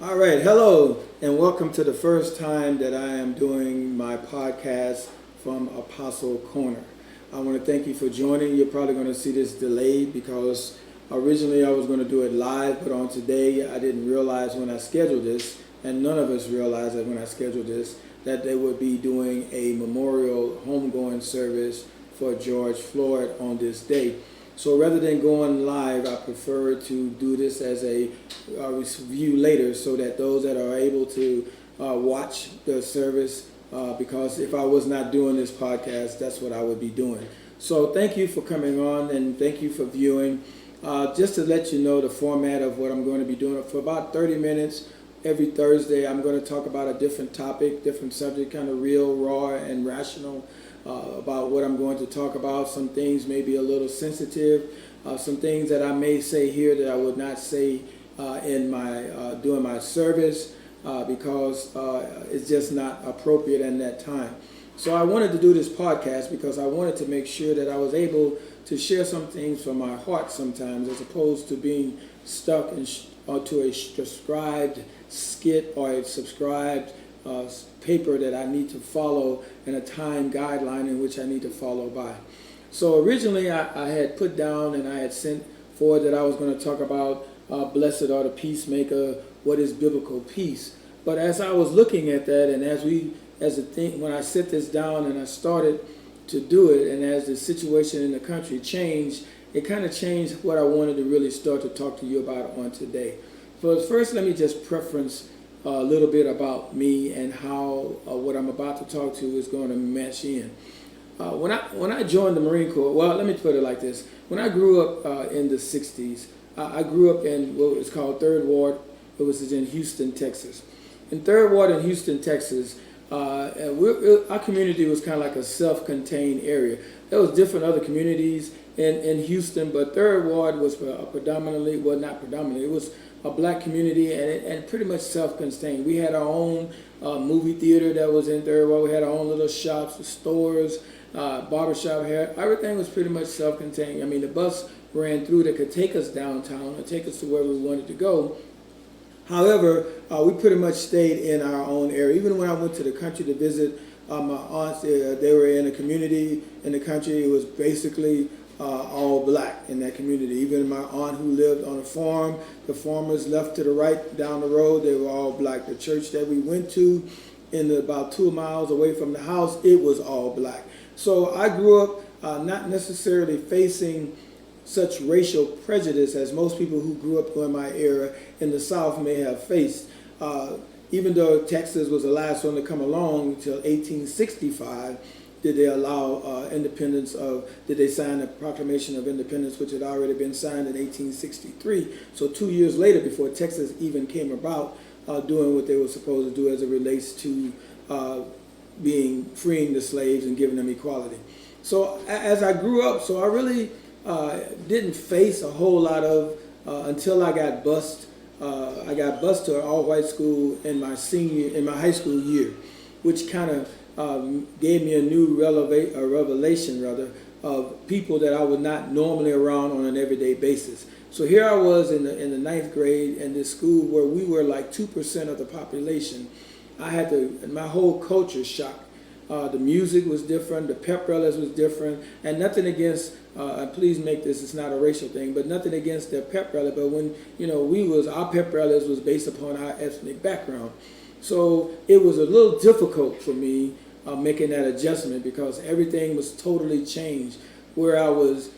All right, hello, and welcome to the first time that I am doing my podcast from Apostle Corner. I want to thank you for joining. You're probably going to see this delayed because originally I was going to do it live, but on today I didn't realize when I scheduled this, and none of us realized that when I scheduled this, that they would be doing a memorial homegoing service for George Floyd on this day. So rather than going live, I prefer to do this as a review later so that those that are able to watch the service, because if I was not doing this podcast, that's what I would be doing. So thank you for coming on and thank you for viewing. Just to let you know the format of what I'm going to be doing, for about 30 minutes every Thursday, I'm going to talk about a different topic, different subject, kind of real, raw, and rational. About what I'm going to talk about. Some things may be a little sensitive. Some things that I may say here that I would not say in my during my service because it's just not appropriate in that time. So I wanted to do this podcast because I wanted to make sure that I was able to share some things from my heart sometimes, as opposed to being stuck to a prescribed skit or a subscribed paper that I need to follow and a time guideline in which I need to follow by. So originally I had put down and I had sent forward that I was going to talk about blessed are the peacemaker, what is biblical peace. But as I was looking at that and when I set this down and I started to do it, and as the situation in the country changed, it kind of changed what I wanted to really start to talk to you about on today. So first, let me just preference a little bit about me and how what I'm about to talk to is going to mesh in. When I joined the Marine Corps, well, let me put it like this. When I grew up in the 60s, I grew up in what was called 3rd Ward. It was in Houston, Texas. In 3rd Ward in Houston, Texas, our community was kind of like a self-contained area. There was different other communities in Houston, but 3rd Ward was predominantly, well, not predominantly, it was a black community and pretty much self-contained. We had our own movie theater that was in 3rd Ward. We had our own little shops, stores, barbershop, hair. Everything was pretty much self-contained. I mean, the bus ran through that could take us downtown or take us to where we wanted to go. However, we pretty much stayed in our own area. Even when I went to the country to visit my aunts, they were in a community in the country. It was basically all black in that community. Even my aunt who lived on a farm, the farmers left to the right down the road, they were all black. The church that we went to about 2 miles away from the house, it was all black. So I grew up not necessarily facing such racial prejudice as most people who grew up in my era in the South may have faced. Even though Texas was the last one to come along until 1865, did they allow independence did they sign the Proclamation of Independence, which had already been signed in 1863. So 2 years later, before Texas even came about, doing what they were supposed to do as it relates to freeing the slaves and giving them equality. So as I grew up, so I really didn't face a whole lot of, until I got bused. I got bused to an all-white school in my high school year, which kind of gave me a new revelation of people that I was not normally around on an everyday basis. So here I was in the 9th grade in this school where we were like 2% of the population. My whole culture shocked. The music was different, the pep rallies was different, and nothing against, please make this, it's not a racial thing, but nothing against their pep rally, but when, our pep rallies was based upon our ethnic background. So it was a little difficult for me making that adjustment because everything was totally changed. Where I was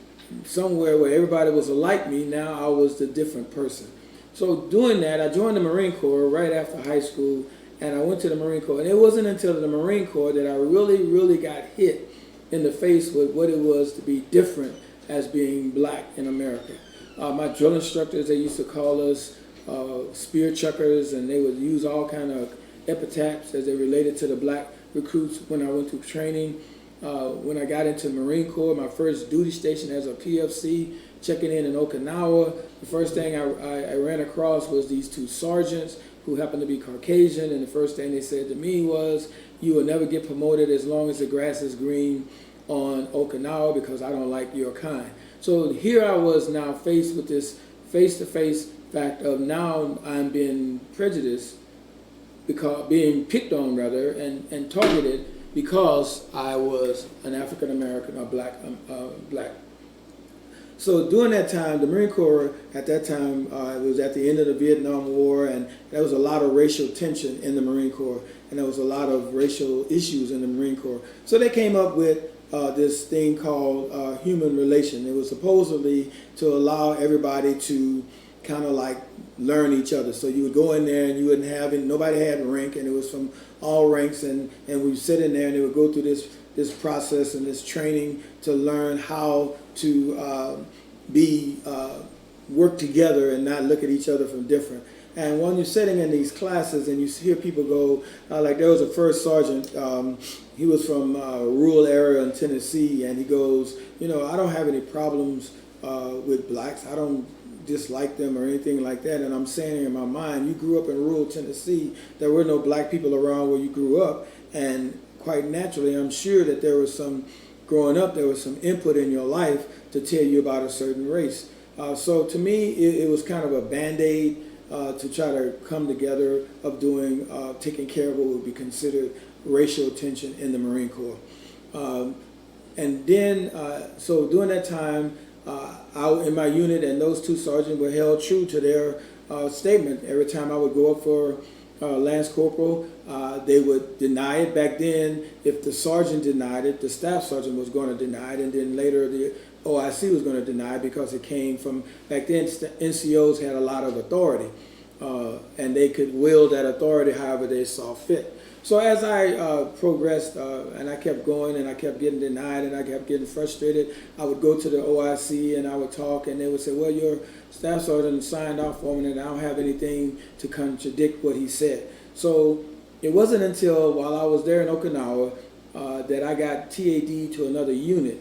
somewhere where everybody was like me, now I was the different person. So doing that, I joined the Marine Corps right after high school, and I went to the Marine Corps. And it wasn't until the Marine Corps that I really, really got hit in the face with what it was to be different as being black in America. My drill instructors, they used to call us spear chuckers, and they would use all kind of epithets as they related to the black recruits when I went through training. When I got into Marine Corps, my first duty station as a PFC, checking in Okinawa, the first thing I ran across was these 2 sergeants who happened to be Caucasian, and the first thing they said to me was, "You will never get promoted as long as the grass is green on Okinawa because I don't like your kind." So here I was now faced with this face-to-face fact of now I'm being prejudiced, because being picked on rather, and targeted because I was an African American or black. So during that time, the Marine Corps at that time, it was at the end of the Vietnam War, and there was a lot of racial tension in the Marine Corps, and there was a lot of racial issues in the Marine Corps. So they came up with this thing called human relation. It was supposedly to allow everybody to kind of like learn each other. So you would go in there and you wouldn't have it, nobody had rank, and it was from all ranks, and we would sit in there and they would go through this process and this training to learn how to work together and not look at each other from different. And when you're sitting in these classes and you hear people go, like there was a first sergeant, he was from a rural area in Tennessee, and he goes, I don't have any problems with blacks. I don't dislike them or anything like that. And I'm saying in my mind, you grew up in rural Tennessee. There were no black people around where you grew up, and quite naturally, I'm sure that there was growing up, there was some input in your life to tell you about a certain race. So to me, it was kind of a Band-Aid to try to come together of doing, taking care of what would be considered racial tension in the Marine Corps. And then, so during that time, in my unit, and those two sergeants were held true to their statement. Every time I would go up for Lance Corporal, they would deny it. Back then, if the sergeant denied it, the staff sergeant was going to deny it, and then later the OIC was going to deny it because it came from, back then NCOs had a lot of authority, and they could wield that authority however they saw fit. So as I progressed and I kept going and I kept getting denied and I kept getting frustrated, I would go to the OIC and I would talk, and they would say, well, your staff sergeant signed off on it and I don't have anything to contradict what he said. So it wasn't until while I was there in Okinawa that I got TAD to another unit.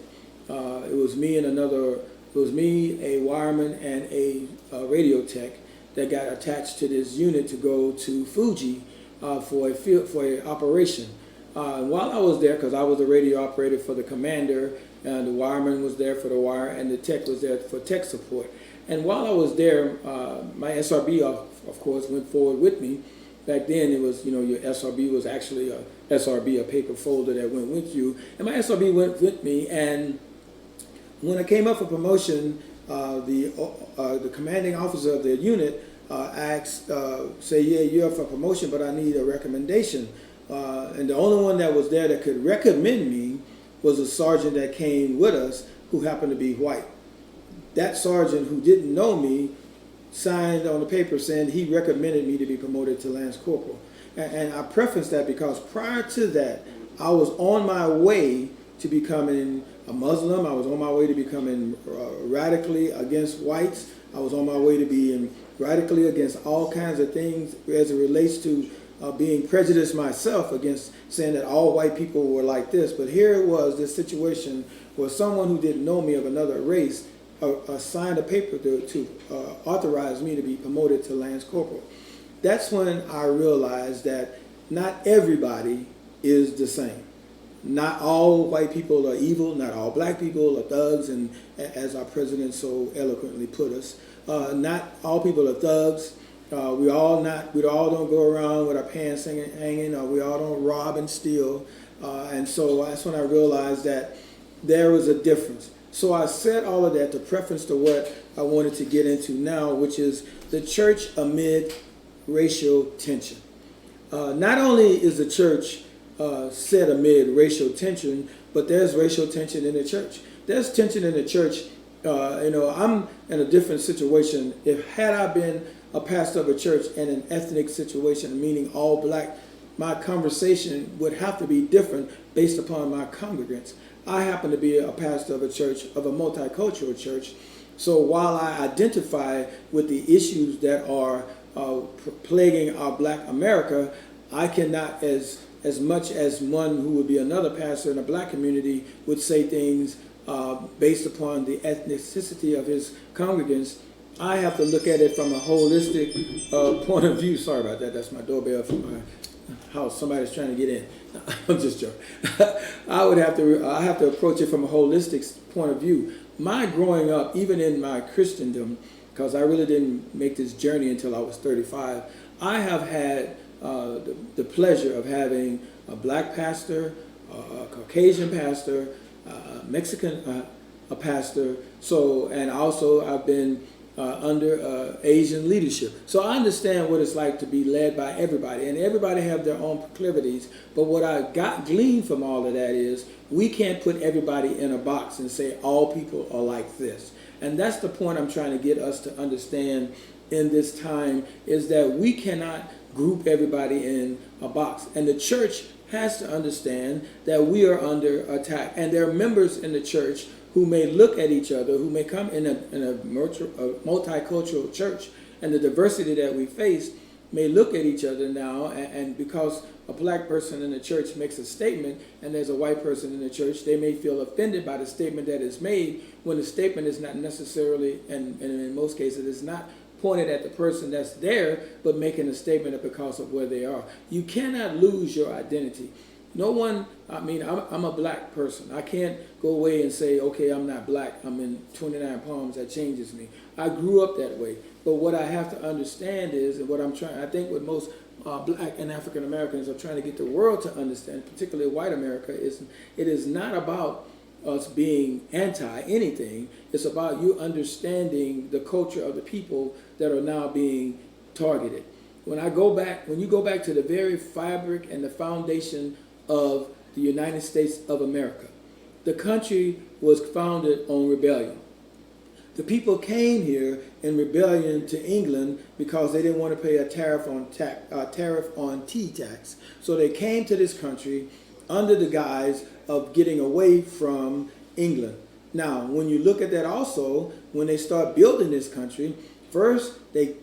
It was me, a wireman and a radio tech that got attached to this unit to go to Fuji for an operation. And while I was there, because I was the radio operator for the commander, and the wireman was there for the wire, and the tech was there for tech support. And while I was there, my SRB, of course, went forward with me. Back then, it was, your SRB was actually a SRB, a paper folder that went with you. And my SRB went with me, and when I came up for promotion, the commanding officer of the unit asked, say, yeah, you're up for promotion, but I need a recommendation. And the only one that was there that could recommend me was a sergeant that came with us who happened to be white. That sergeant, who didn't know me, signed on the paper saying he recommended me to be promoted to Lance Corporal. And I preface that because prior to that, I was on my way to becoming a Muslim. I was on my way to becoming radically against whites. I was on my way to being radically against all kinds of things as it relates to being prejudiced myself against saying that all white people were like this. But here it was, this situation where someone who didn't know me of another race signed a paper to authorize me to be promoted to Lance Corporal. That's when I realized that not everybody is the same. Not all white people are evil, not all black people are thugs, and as our president so eloquently put us, not all people are thugs. We all don't go around with our pants hanging, or we all don't rob and steal. And so that's when I realized that there was a difference. So I said all of that to preference to what I wanted to get into now, which is the church amid racial tension. Not only is the church set amid racial tension, but there's racial tension in the church. There's tension in the church. I'm in a different situation. Had I been a pastor of a church in an ethnic situation, meaning all black, my conversation would have to be different based upon my congregants. I happen to be a pastor of a church, of a multicultural church. So while I identify with the issues that are plaguing our black America, I cannot, as much as one who would be another pastor in a black community would say things based upon the ethnicity of his congregants, I have to look at it from a holistic point of view. Sorry about that. That's my doorbell from my house. Somebody's trying to get in. I'm just joking. I have to approach it from a holistic point of view. My growing up, even in my Christendom, because I really didn't make this journey until I was 35. I have had the pleasure of having a black pastor, a Caucasian pastor, Mexican a pastor. So, and also I've been under Asian leadership. So I understand what it's like to be led by everybody, and everybody have their own proclivities. But what I gleaned from all of that is we can't put everybody in a box and say all people are like this. And that's the point I'm trying to get us to understand in this time, is that we cannot group everybody in a box. And the church has to understand that we are under attack. And there are members in the church who may look at each other, who may come in a multicultural church, and the diversity that we face may look at each other now, and because a black person in the church makes a statement and there's a white person in the church, they may feel offended by the statement that is made, when the statement is not necessarily, and in most cases, it's not pointed at the person that's there, but making a statement because of where they are. You cannot lose your identity. No one, I mean, I'm a black person. I can't go away and say, okay, I'm not black, I'm in 29 Palms, that changes me. I grew up that way. But what I have to understand is, and what I'm trying, I think what most black and African Americans are trying to get the world to understand, particularly white America, is it is not about us being anti anything. It's about you understanding the culture of the people that are now being targeted. When you go back to the very fabric and the foundation of the United States of America, the country was founded on rebellion. The people came here in rebellion to England because they didn't want to pay a tariff on tea tax. So they came to this country under the guise of getting away from England. Now, when you look at that also, when they start building this country, first they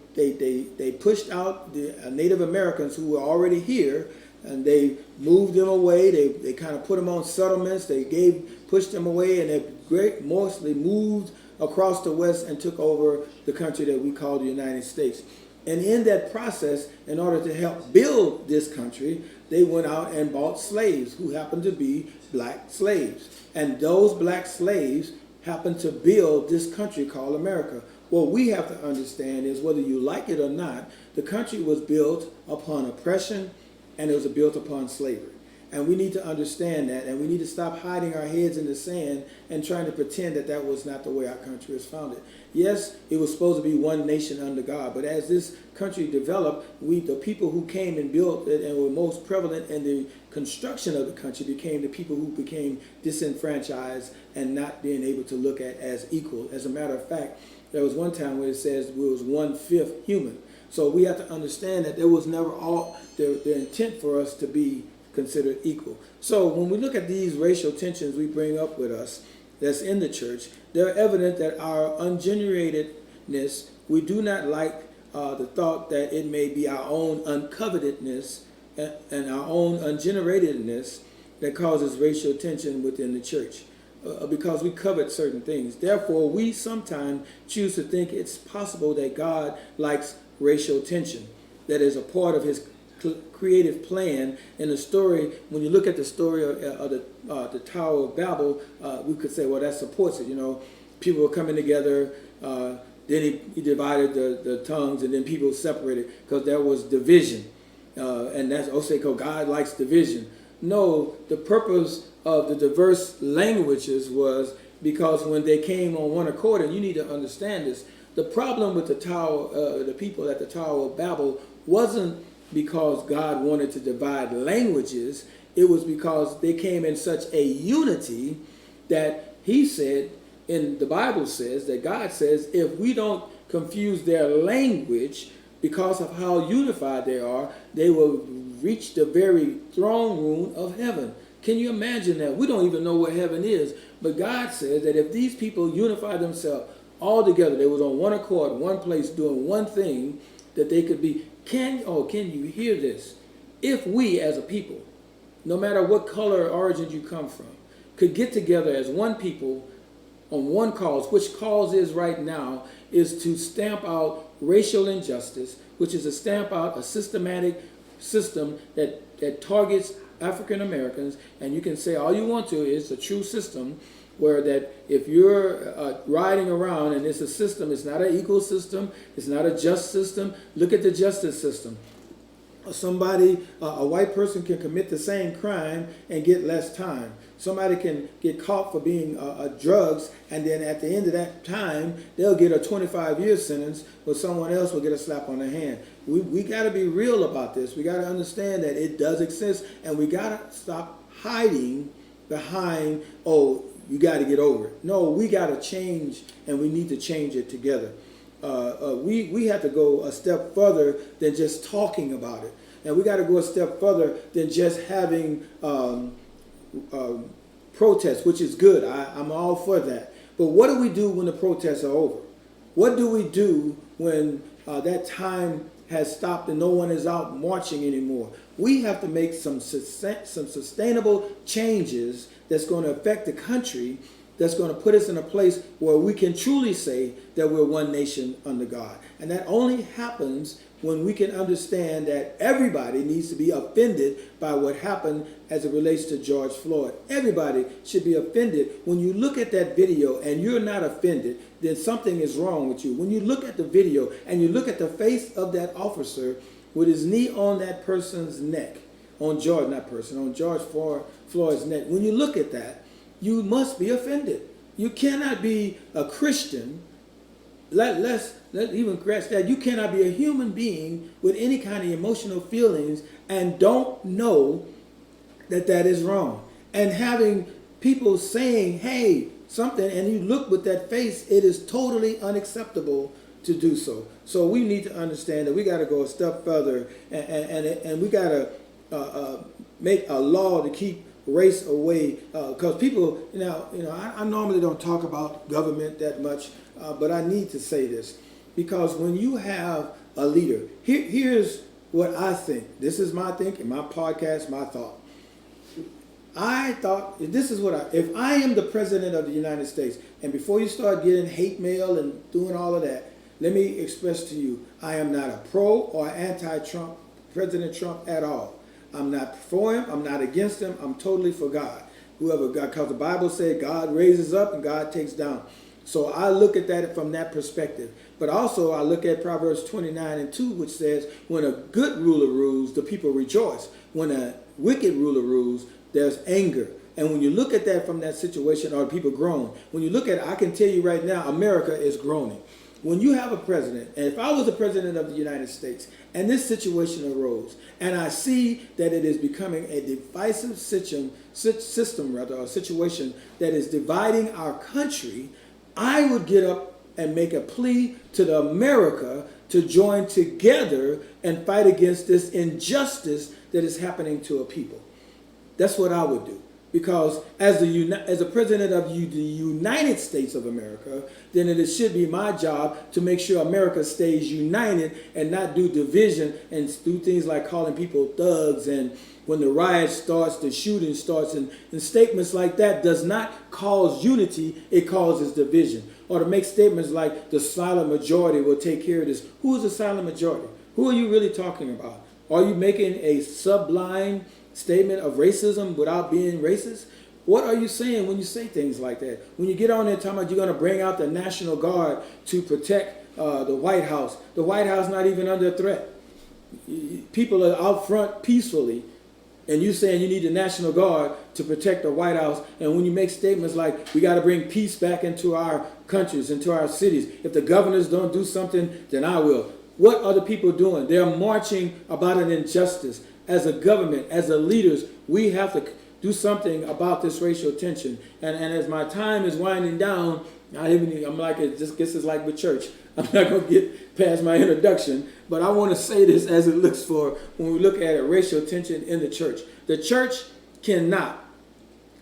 pushed out the Native Americans who were already here, and they moved them away. They kind of put them on settlements. They pushed them away, and they mostly moved across the West and took over the country that we call the United States. And in that process, in order to help build this country, they went out and bought slaves who happened to be black slaves. And those black slaves happened to build this country called America. What we have to understand is, whether you like it or not, the country was built upon oppression, and it was built upon slavery. And we need to understand that, and we need to stop hiding our heads in the sand and trying to pretend that that was not the way our country was founded. Yes, it was supposed to be one nation under God, but as this country developed, the people who came and built it and were most prevalent in the construction of the country became the people who became disenfranchised and not being able to look at as equal. As a matter of fact, there was one time where it says we was 1/5 human. So we have to understand that there was never the intent for us to be considered equal. So when we look at these racial tensions we bring up with us that's in the church, they're evident that our ungeneratedness, we do not like the thought that it may be our own uncovetedness and our own ungeneratedness that causes racial tension within the church, because we covet certain things. Therefore, we sometimes choose to think it's possible that God likes racial tension, that is a part of his creative plan. In the story, when you look at the story of the Tower of Babel, we could say, well, that supports it. You know, people were coming together, then he divided the tongues, and then people separated because there was division. And that's also because God likes division. No, the purpose of the diverse languages was because when they came on one accord, and you need to understand this, the problem with the Tower, the people at the Tower of Babel, wasn't because God wanted to divide languages. It was because they came in such a unity that he said, and the Bible says that God says, if we don't confuse their language because of how unified they are, they will reach the very throne room of heaven. Can you imagine that? We don't even know where heaven is, but God says that if these people unify themselves all together, they was on one accord, one place, doing one thing, that they could be. Can you hear this? If we as a people, no matter what color or origin you come from, could get together as one people on one cause, which cause is right now, is to stamp out racial injustice, which is to stamp out a systematic system that targets African Americans, and you can say all you want to, it's a true system, where that if you're riding around and it's a system, it's not an equal system, it's not a just system. Look at the justice system. Somebody, a white person can commit the same crime and get less time. Somebody can get caught for being drugs, and then at the end of that time, they'll get a 25-year sentence, but someone else will get a slap on the hand. We got to be real about this. We got to understand that it does exist, and we got to stop hiding behind, oh, you got to get over it. No, we got to change, and we need to change it together. We have to go a step further than just talking about it. And we got to go a step further than just having protests, which is good. I'm all for that. But what do we do when the protests are over? What do we do when that time has stopped and no one is out marching anymore? We have to make some sustainable changes that's going to affect the country, that's going to put us in a place where we can truly say that we're one nation under God. And that only happens when we can understand that everybody needs to be offended by what happened as it relates to George Floyd. Everybody should be offended. When you look at that video and you're not offended, then something is wrong with you. When you look at the video and you look at the face of that officer with his knee on that person's neck, on George Floyd's neck, when you look at that, you must be offended. You cannot be a Christian. Let's even scratch that. You cannot be a human being with any kind of emotional feelings and don't know that that is wrong. And having people saying, hey, something, and you look with that face, it is totally unacceptable to do so. So we need to understand that we got to go a step further, and we got to make a law to keep race away, because people, I normally don't talk about government that much, but I need to say this, because when you have a leader, here's what I think. This is my thinking, my podcast, my thought. I thought, if I am the president of the United States, and before you start getting hate mail and doing all of that, let me express to you, I am not a pro or anti-Trump, President Trump at all. I'm not for him. I'm not against him. I'm totally for God. Whoever God, because the Bible said God raises up and God takes down. So I look at that from that perspective. But also I look at Proverbs 29:2, which says, when a good ruler rules, the people rejoice. When a wicked ruler rules, there's anger. And when you look at that from that situation, are people groan? When you look at it, I can tell you right now, America is groaning. When you have a president, and if I was the president of the United States, and this situation arose, and I see that it is becoming a divisive system, a situation that is dividing our country, I would get up and make a plea to the America to join together and fight against this injustice that is happening to a people. That's what I would do. Because as a president of the United States of America, then it should be my job to make sure America stays united and not do division and do things like calling people thugs, and when the riot starts, the shooting starts, and statements like that does not cause unity, it causes division. Or to make statements like the silent majority will take care of this. Who is the silent majority? Who are you really talking about? Are you making a sublime statement of racism without being racist? What are you saying when you say things like that? When you get on there talking about you're going to bring out the National Guard to protect the White House. The White House not even under threat. People are out front peacefully, and you saying you need the National Guard to protect the White House. And when you make statements like we got to bring peace back into our countries, into our cities. If the governors don't do something, then I will. What are the people doing? They're marching about an injustice. As a government, as a leaders, we have to do something about this racial tension. And as my time is winding down, I'm like, it just gets us like with church. I'm not going to get past my introduction, but I want to say this as it looks for when we look at a racial tension in the church. The church cannot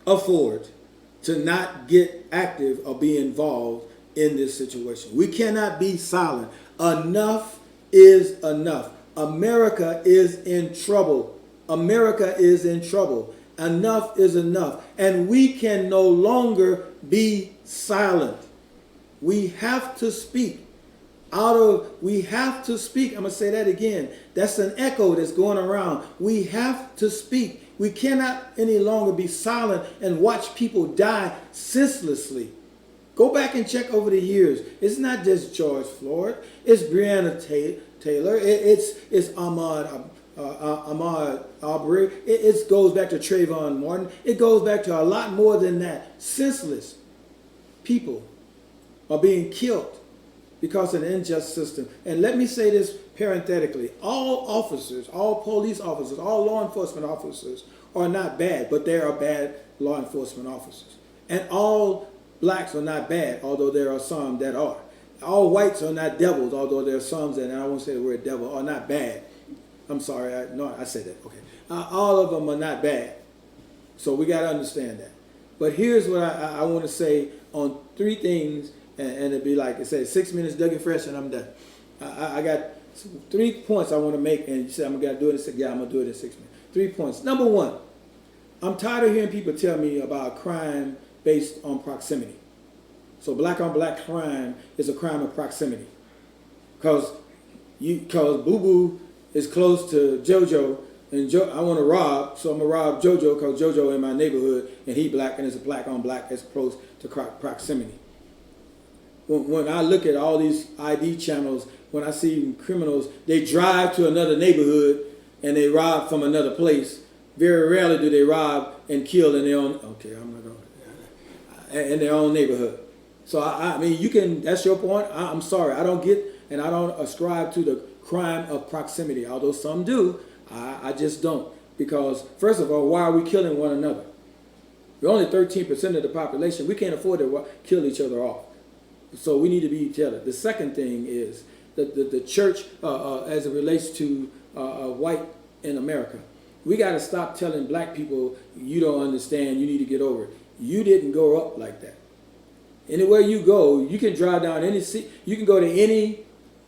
afford to not get active or be involved in this situation. We cannot be silent. Enough is enough. America is in trouble. America is in trouble. Enough is enough. And we can no longer be silent. We have to speak. We have to speak. I'm going to say that again. That's an echo that's going around. We have to speak. We cannot any longer be silent and watch people die senselessly. Go back and check over the years. It's not just George Floyd. It's Breonna Taylor. It's Ahmaud Arbery. It goes back to Trayvon Martin. It goes back to a lot more than that. Senseless people are being killed because of an unjust system. And let me say this parenthetically. All officers, all police officers, all law enforcement officers are not bad, but there are bad law enforcement officers. And all blacks are not bad, although there are some that are. All whites are not devils, although there are some that, and I won't say the word devil, are not bad. I'm sorry, I said that, okay. All of them are not bad. So we got to understand that. But here's what I want to say on three things, and it'd be like it says, 6 minutes, Doug and Fresh, and I'm done. I got 3 points I want to make, and you say I'm going to do it in yeah, I'm going to do it in 6 minutes. 3 points. Number one, I'm tired of hearing people tell me about crime based on proximity. So black on black crime is a crime of proximity. Because Boo Boo is close to JoJo, and I want to rob, so I'm going to rob JoJo because JoJo in my neighborhood, and he black, and it's a black on black that's close to proximity. When I look at all these ID channels, when I see criminals, they drive to another neighborhood and they rob from another place. Very rarely do they rob and kill in their own, in their own neighborhood. So I mean, you can, that's your point. I'm sorry, I don't get, and I don't ascribe to the crime of proximity, although some do. I just don't. Because first of all, why are we killing one another? We're only 13% of the population. We can't afford to kill each other off. So we need to be each other. The second thing is that the church, as it relates to white in America, we got to stop telling black people, you don't understand, you need to get over it. You didn't grow up like that. Anywhere you go, you can drive down any city, you can go to any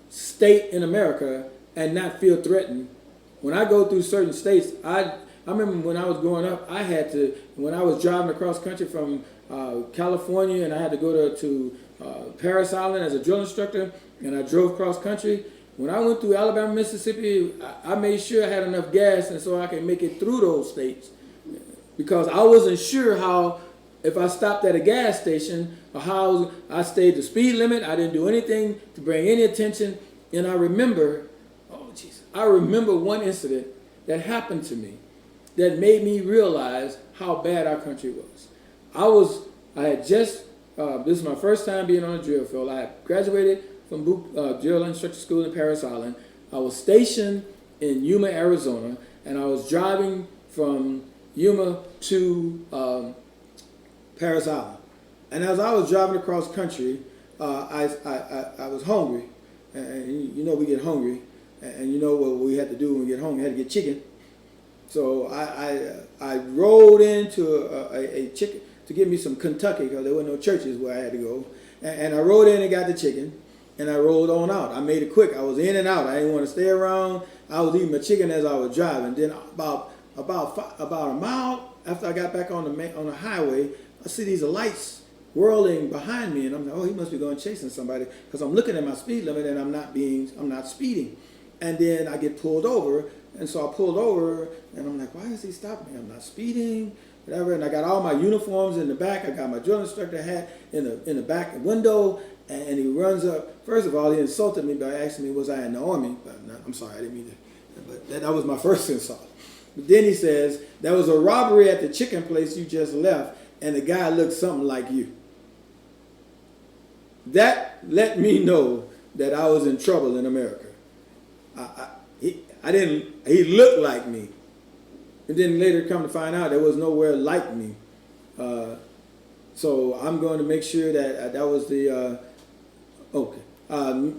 state in America and not feel threatened. When I go through certain states, I remember when I was growing up, I had to, when I was driving across country from California, and I had to go to Parris Island as a drill instructor, and I drove cross country. When I went through Alabama, Mississippi, I made sure I had enough gas and so I could make it through those states, because I wasn't sure how, if I stopped at a gas station, or how I stayed the speed limit. I didn't do anything to bring any attention. And I remember, I remember one incident that happened to me that made me realize how bad our country was. I had just, this is my first time being on a drill field. I had graduated from drill instructor school in Parris Island. I was stationed in Yuma, Arizona, and I was driving from Yuma to Parris Island. And as I was driving across country, I was hungry, and you know we get hungry, and you know what we had to do when we get hungry, we had to get chicken. So I rode into a chicken to get me some Kentucky, because there were no churches where I had to go, and I rode in and got the chicken, and I rolled on out. I made it quick. I was in and out. I didn't want to stay around. I was eating my chicken as I was driving. Then about a mile after I got back on the highway, I see these lights whirling behind me, and I'm like, oh, he must be going chasing somebody, because I'm looking at my speed limit and I'm not speeding. And then I get pulled over, and so I pulled over, and I'm like, why is he stopping me? I'm not speeding, whatever. And I got all my uniforms in the back. I got my drill instructor hat in the back window, and he runs up. First of all, he insulted me by asking me, was I in the Army? But no, I'm sorry, I didn't mean to. But that was my first insult. But then he says, there was a robbery at the chicken place you just left, and the guy looked something like you. That let me know that I was in trouble in America. He looked like me. And then later come to find out there was nowhere like me. So I'm going to make sure that that was the,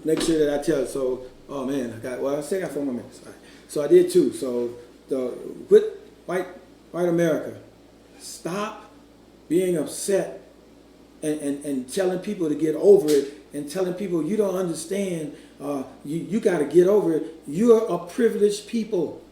make sure that I tell it. So, oh man, I say I got 4 more minutes. All right. So I did too. So with white America, stop being upset and telling people to get over it, and telling people you don't understand, you got to get over it. You're a privileged people.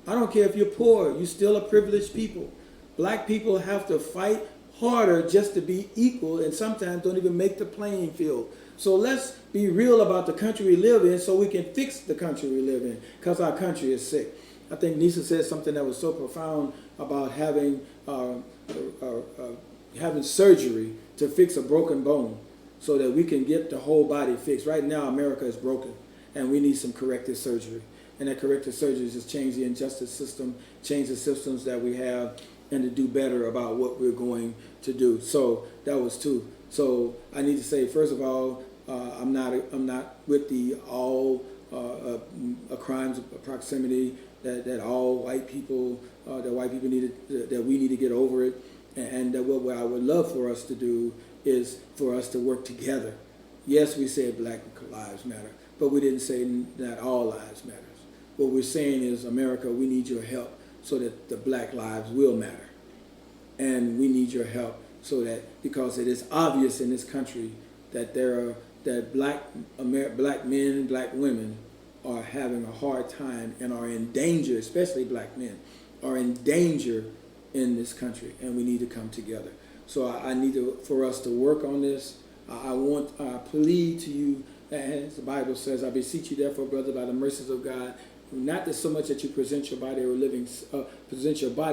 I don't care if you're poor, you're still a privileged people. Black people have to fight harder just to be equal, and sometimes don't even make the playing field. So let's be real about the country we live in so we can fix the country we live in, because our country is sick. I think Nisa said something that was so profound about having surgery to fix a broken bone so that we can get the whole body fixed. Right now, America is broken, and we need some corrective surgery. And that corrective surgery is just change the injustice system, change the systems that we have, and to do better about what we're going to do. So that was two. So I need to say, first of all, I'm not with the all crimes of proximity that all white people that we need to get over it, and that what I would love for us to do is for us to work together. Yes, we said Black lives matter, but we didn't say that all lives matter. What we're saying is, America, we need your help so that the Black lives will matter. And we need your help so that, because it is obvious in this country that black men, Black women are having a hard time and are in danger, especially Black men, are in danger in this country, and we need to come together. So I need for us to work on this. I plead to you, as the Bible says, I beseech you therefore, brother, by the mercies of God, not that so much that you present your body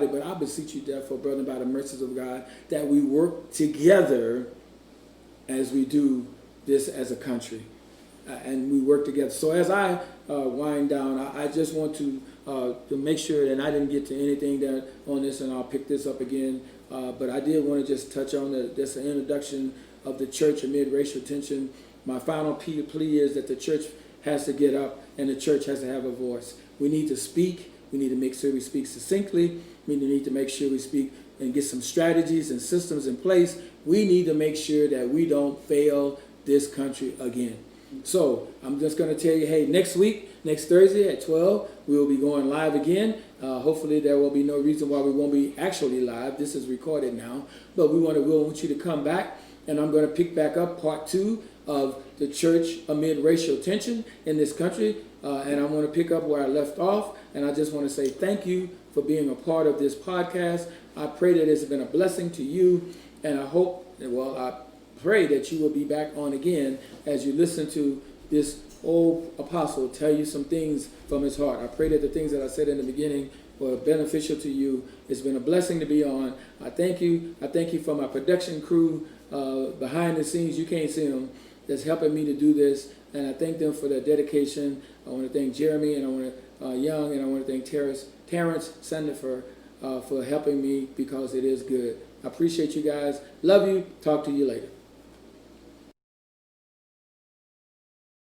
but I beseech you therefore, brother, by the mercies of God, that we work together as we do this as a country, and we work together. So as I wind down, I just want to make sure, and I didn't get to anything on this, and I'll pick this up again, but I did want to just touch on just an introduction of the church amid racial tension. My final plea is that the church has to get up, and the church has to have a voice. We need to speak. We need to make sure we speak succinctly. We need to make sure we speak and get some strategies and systems in place. We need to make sure that we don't fail this country again. So I'm just going to tell you, hey, next Thursday at 12, we will be going live again. Hopefully there will be no reason why we won't be actually live. This is recorded now, but we want you to come back, and I'm going to pick back up part 2 of the church amid racial tension in this country, and I want to pick up where I left off. And I just want to say thank you for being a part of this podcast. I pray that it's been a blessing to you, and I pray that you will be back on again as you listen to this old apostle tell you some things from his heart. I pray that the things that I said in the beginning were beneficial to you. It's been a blessing to be on. I thank you. I thank you for my production crew behind the scenes. You can't see them. That's helping me to do this, and I thank them for their dedication. I want to thank Jeremy, and I want to Young, and I want to thank Terrence Sandifer for helping me, because it is good. I appreciate you guys. Love you. Talk to you later.